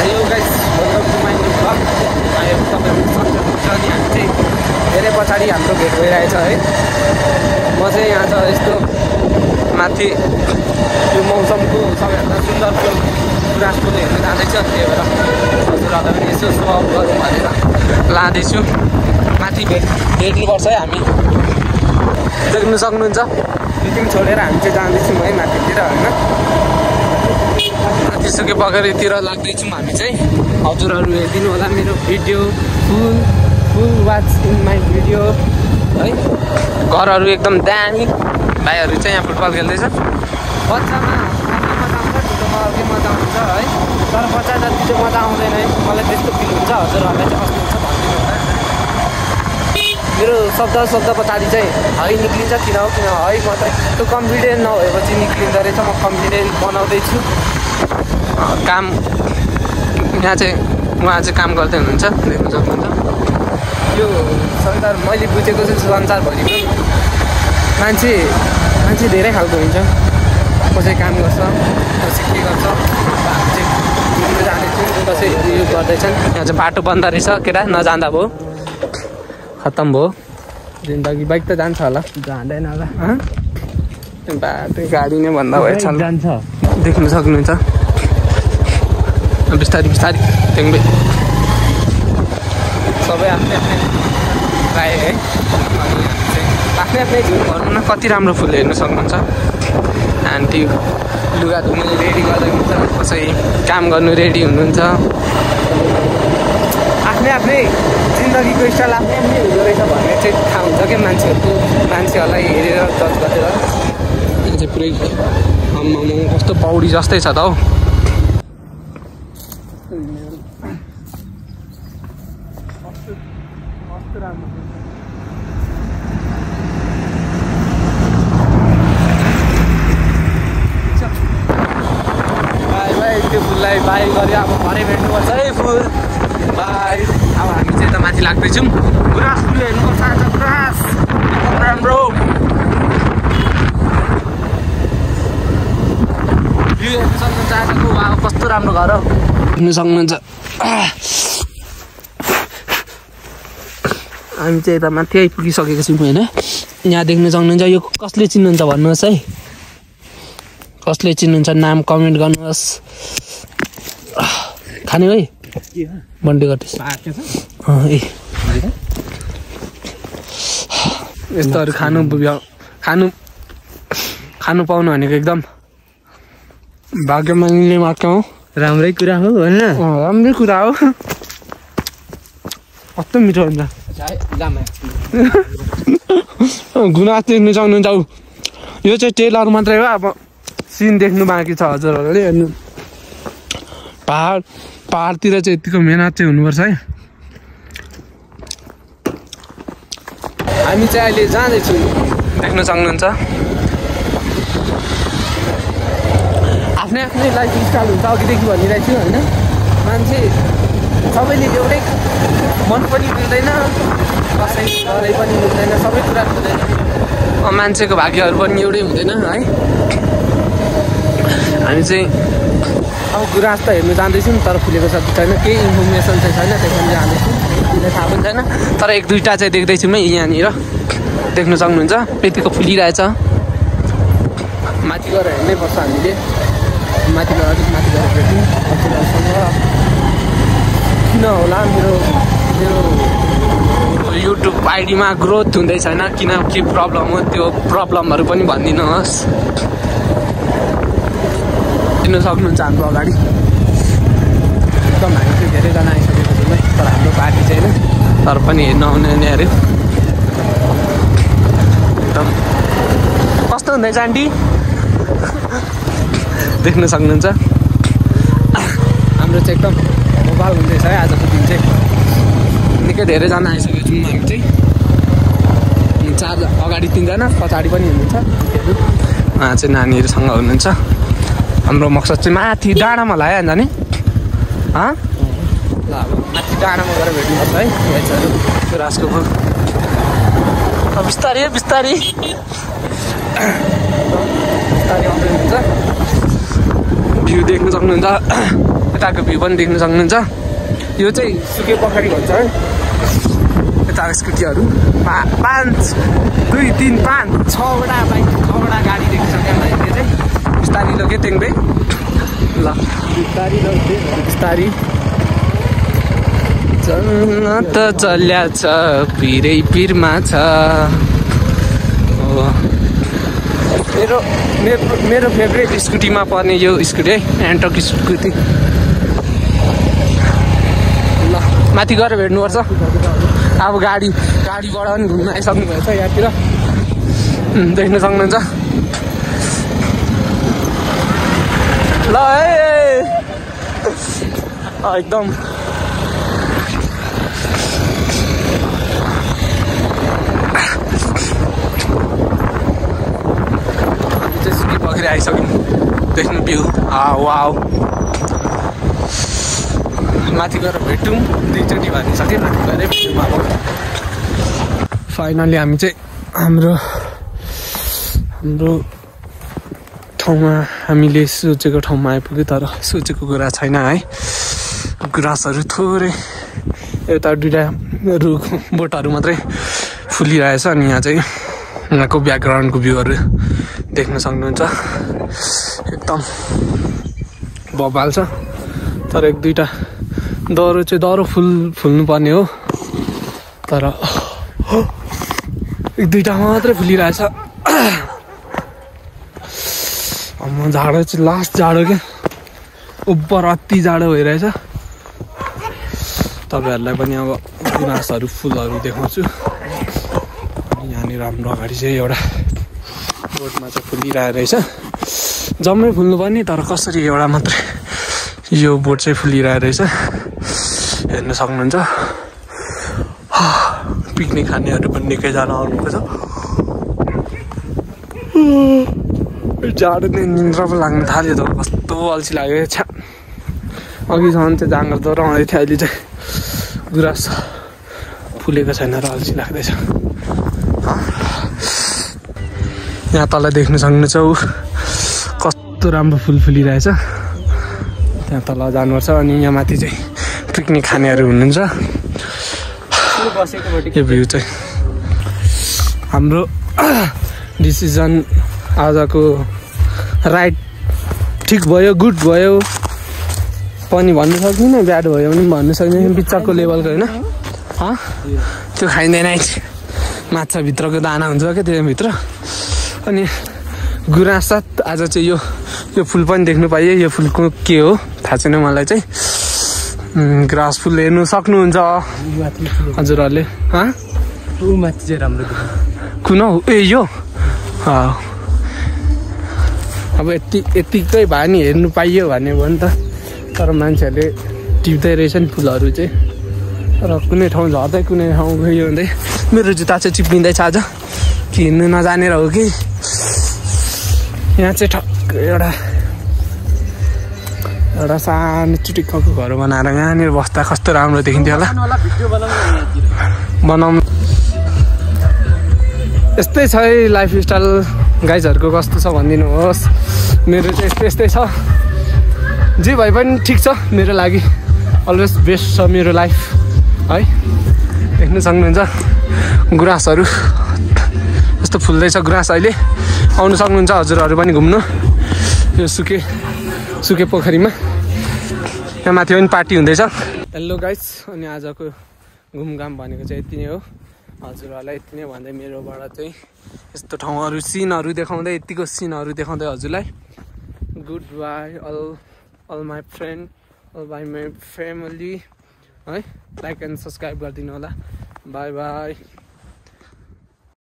यो guys welcome to my new blog. तपाईँहरू सक्नुहुन्छ नि हामी चाहिँ धेरै पछाडि हाम्रो भेट भइरहेछ है। म चाहिँ यहाँ छ यस्तो माथि यो मौसमको सबैभन्दा सुन्दर गुराँसफुल हेर्न जाँदैछु। त्यही भएर हजुरहरूलाई पनि यसो सो अफ गरौँ भनेर लाँदैछु। माथि भेट्नुपर्छ है हामी। देख्नु सक्नुहुन्छ मिटिङ छोडेर हामी चाहिँ जाँदैछौँ है माथितिर होइन। त्यसोकै बगरीतिर लाग्दैछौँ हामी चाहिँ। हजुरहरू हेरिदिनु होला मेरो video full watch in my video है। घरहरू एकदम दामी। भाइहरू चाहिँ यहाँ फुटबल खेल्दैछ। बच्चामा ठुलोमा अर्कै मजा आउँछ है। तर बच्चा जति चाहिँ मजा आउँदैन है। मलाई त्यस्तो फिल हुन्छ। हजुरहरूलाई चाहिँ कस्तो हुन्छ भनिदिनु होला। मेरो शब्द पछाडि चाहिँ है निक्लिन्छ किन हो किन है मात्रै त्यो कन्फिडेन्ट नभएपछि निक्लिँदो रहेछ। म कन्फिडेन्ट बनाउँदैछु। काम यहाँ चाहिँ उहाँ चाहिँ काम गर्दै हुनुहुन्छ देख्नु सक्नुहुन्छ। यो संसार मैले बुझेको चाहिँ संसारभरिमा मान्छे धेरै खालको हुन्छ। कसै काम गर्छ कसै के गर्छ। हामी चाहिँ घुम्न जाँदैछौँ कसै उयो गर्दैछन्। यहाँ चाहिँ बाटो बन्द रहेछ केटा नजाँदा भयो खत्तम भयो जिन्दगी। बाइक त जान्छ होला जाँदैन होला बाटो गाडी नै भन्दा भएछ जान्छ। देख्नु सक्नुहुन्छ बिस्तारी टेङ्बे सबै आफ्नै राय है। आफ्नै झुल भनौँ न। कति राम्रो फुल हेर्नु सक्नुहुन्छ। आन्टी लुगा धुनु रेडी गर्दै हुन्छ। कसै काम गर्नु रेडी हुनुहुन्छ। आफ्नै जिन्दगीको स्टाइल आफ्नै हुँदो रहेछ भन्ने चाहिँ थाहा हुन्छ क्या मान्छेहरूलाई हेरेर जज गरेर। यहाँ चाहिँ पुरै कस्तो पौडी जस्तै छ त हौ। त्यो फुललाई बाई गऱ्यो अब भरे भेट्नुपर्छ है फुल बाई। अब हामी चाहिँ यता माथि लाग्दैछौँ। गुराँस फुल हेर्नुपर्छ आज गुराँस एकदम राम्रो भ्यू हेर्नु सक्नुहुन्छ आजको। अब कस्तो राम्रो घर हो हेर्नु सक्नुहुन्छ। हामी चाहिँ यता माथि आइपुगिसकेको छौँ होइन। यहाँ देख्नु सक्नुहुन्छ। यो कसले चिन्नुहुन्छ भन्नुहोस् है। कसले चिन्नुहुन्छ नाम कमेन्ट गर्नुहोस्। खाने है बन्डी गर्दैछ यस्तोहरू खानु पाउनु भनेको एकदम भाग्यमानीले मात्र हो। राम्रै कुरा हो होइन। राम्रै कुरा हो। कस्तो मिठो हुन्छ गुनास देख्नु सक्नुहुन्छ। यो चाहिँ टेलर मात्रै हो। अब सिन देख्नु बाँकी छ हजुरहरूले हेर्नु। पहाडतिर चाहिँ यतिको मेहनत चाहिँ हुनुपर्छ है। हामी चाहिँ अहिले जाँदैछौँ देख्न सक्नुहुन्छ। आफ्नै लाइफ स्टाइल हुन्छ अघिदेखि भनिरहेको छु होइन। मान्छे सबैले एउटै मन पनि मिल्दैन कसै घरै पनि मिल्दैन सबै कुरा मिल्दैन। मान्छेको भाग्यहरू पनि एउटै हुँदैन है। हामी चाहिँ अब गुराँस त हेर्नु जाँदैछौँ तर फुलेको छ छैन केही इन्फर्मेसन चाहिँ छैन। त्यही पनि जाँदैछौँ किन थाहा पनि छैन। तर एक दुईवटा चाहिँ देख्दैछौँ है यहाँनिर देख्नु सक्नुहुन्छ। यतिको फुलिरहेछ। माथि गएर हेर्नै पर्छ हामीले। माथि गएर अलिक माथि गएर भेट्यौँ हजुरहरूसँग। किन होला मेरो युट्युब आइडीमा ग्रोथ हुँदै छैन किन के प्रब्लम हो त्यो प्रब्लमहरू पनि भनिदिनुहोस्। हेर्नु सक्नुहुन्छ हाम्रो अगाडि एकदम हामी चाहिँ धेरैजना आइसकेको छौँ है। तर हाम्रो पार्टी चाहिँ होइन तर पनि हेर्न आउने अरे एकदम कस्तो हुँदैछ आन्टी देख्न सक्नुहुन्छ। हाम्रो चाहिँ एकदम मोबाइल हुँदैछ है आजको दिन चाहिँ। निकै धेरैजना आइसकेको छौँ हामी चाहिँ। 4 अगाडि 3 जना पछाडि पनि हुनुहुन्छ। उहाँ चाहिँ नानीहरूसँग हुनुहुन्छ। हाम्रो मकसद चाहिँ माथि डाँडामा लाग्यो जाने ल अब माथि डाँडामा गएर भेट्नुपर्छ है। गुराँसको फुल बिस्तारै आउँदै हुन्छ। भ्यू देख्न सक्नुहुन्छ। यताको भ्यू पनि देख्न सक्नुहुन्छ। यो चाहिँ सुके पोखरी भन्छ है। यता स्कुटीहरू 5 2 3 5 6वटा बाइक 6वटा गाडी देख्न सक्यो हामीले चाहिँ बिस्तारी लगे टेङ्बे ल बिस्तारी चल्न त चल्या छ पिरै पिरमा छ। मेरो फेभरेट स्कुटीमा पर्ने यो स्कुटी है एन्टक स्कुटी। ल माथि गएर भेट्नुपर्छ। अब गाडीबाट पनि घुम्न आइसक्नु भएछ यहाँतिर देख्न सक्नुहुन्छ। ल एकदम सुके पोखरी आइसक्यौँ देख्नु भ्यू वाउ। माथि गएर भेटौँ 2 चोटि भनिसक्यो माथि गएर भेटौँ। अब फाइनली हामी चाहिँ हाम्रो ठाउँमा हामीले सोचेको ठाउँमा आइपुग्यो। तर सोचेको कुरा छैन है। ग्रासहरू थोरै एउटा 2टा रुख बोटहरू मात्रै फुलिरहेछ। अनि यहाँ चाहिँ यहाँको ब्याकग्राउन्डको भ्यूहरू देख्न सक्नुहुन्छ। एकदम बबाल छ। तर 1-2टा दरो फुल्नु पर्ने हो। तर 1-2टा मात्रै फुलिरहेछ। जाडो चाहिँ लास्ट जाडो क्या उब्बर अति जाडो भइरहेछ। तपाईँहरूलाई पनि अब गुराँसहरू फुलहरू देखाउँछु। यहाँनिर हाम्रो अगाडि चाहिँ एउटा बोटमा चाहिँ फुलिरहेको रहेछ। जम्मै फुल्नुपर्ने तर कसरी एउटा मात्रै यो बोट चाहिँ फुलिरहेको रहेछ हेर्न सक्नुहुन्छ। पिकनिक खानेहरू पनि निकैजना आउनुभएको छ। जाडो नै निन्द्रा पो लाग्न थाल्यो त कस्तो अल्छी लाग्यो छ्या। अघिसम्म चाहिँ जाँगर दौरा आउँदै थियो अहिले चाहिँ गुराँस फुलेको छैन र अल्छी लाग्दैछ। यहाँ तल देख्न सक्नुहुन्छ कस्तो राम्रो फुल फुलिरहेछ। त्यहाँ तल जानुपर्छ। अनि यहाँ माथि चाहिँ पिकनिक खानेहरू हुनुहुन्छ। यो भ्यू चाहिँ हाम्रो डिसिजन आजको राइट ठिक भयो गुड भयो पनि भन्नु सक्दिनँ ब्याड भयो पनि भन्नु सक्दिनँ। बिचको लेभलको होइन त्यो खाइँदैन माछाभित्रको दाना हुन्छ क्या त्यहाँभित्र। अनि गुराँस साथ आज चाहिँ यो फुल पनि देख्नु पाइयो। यो फुलको के हो थाहा छैन मलाई चाहिँ। ग्रास फुल हेर्नु सक्नुहुन्छ हजुरहरूले। माथि चाहिँ राम्रो कुन हौ यो अब यतिकै भए नि हेर्नु पाइयो भने भयो नि त। तर मान्छेहरूले टिप्दै रहेछ नि फुलहरू चाहिँ। तर कुनै ठाउँ झर्दै कुनै ठाउँ गयो हुँदै मेरो जुत्ता चाहिँ चिप्लिँदैछ आज कि हिँड्नु नजानेर हो कि। यहाँ चाहिँ ठक्क एउटा सानो चुटिक्कको घर बनाएर यहाँनिर बस्दा कस्तो राम्रो देखिन्थ्यो होला। बनाउनु यस्तै छ है लाइफस्टाइल गाइजहरूको कस्तो छ भनिदिनुहोस्। मेरो चाहिँ यस्तै छ। जे भए पनि ठिक छ मेरो लागि। अलवेज बेस्ट छ मेरो लाइफ है। देख्न सक्नुहुन्छ गुराँसहरू यस्तो फुल्दैछ गुराँस अहिले। आउनु सक्नुहुन्छ हजुरहरू पनि घुम्नु यो सुके पोखरीमा। यहाँ माथि पनि पार्टी हुँदैछ। हेलो गाइज अनि आजको घुमघाम भनेको चाहिँ यति नै हो। हजुरहरूलाई यति नै भन्दै मेरोबाट चाहिँ यस्तो ठाउँहरू सिनहरू देखाउँदै यतिको सिनहरू देखाउँदै हजुरलाई good bye all my friend all bye my family है। लाइक एन्ड सब्सक्राइब गरिदिनु होला। Bye by.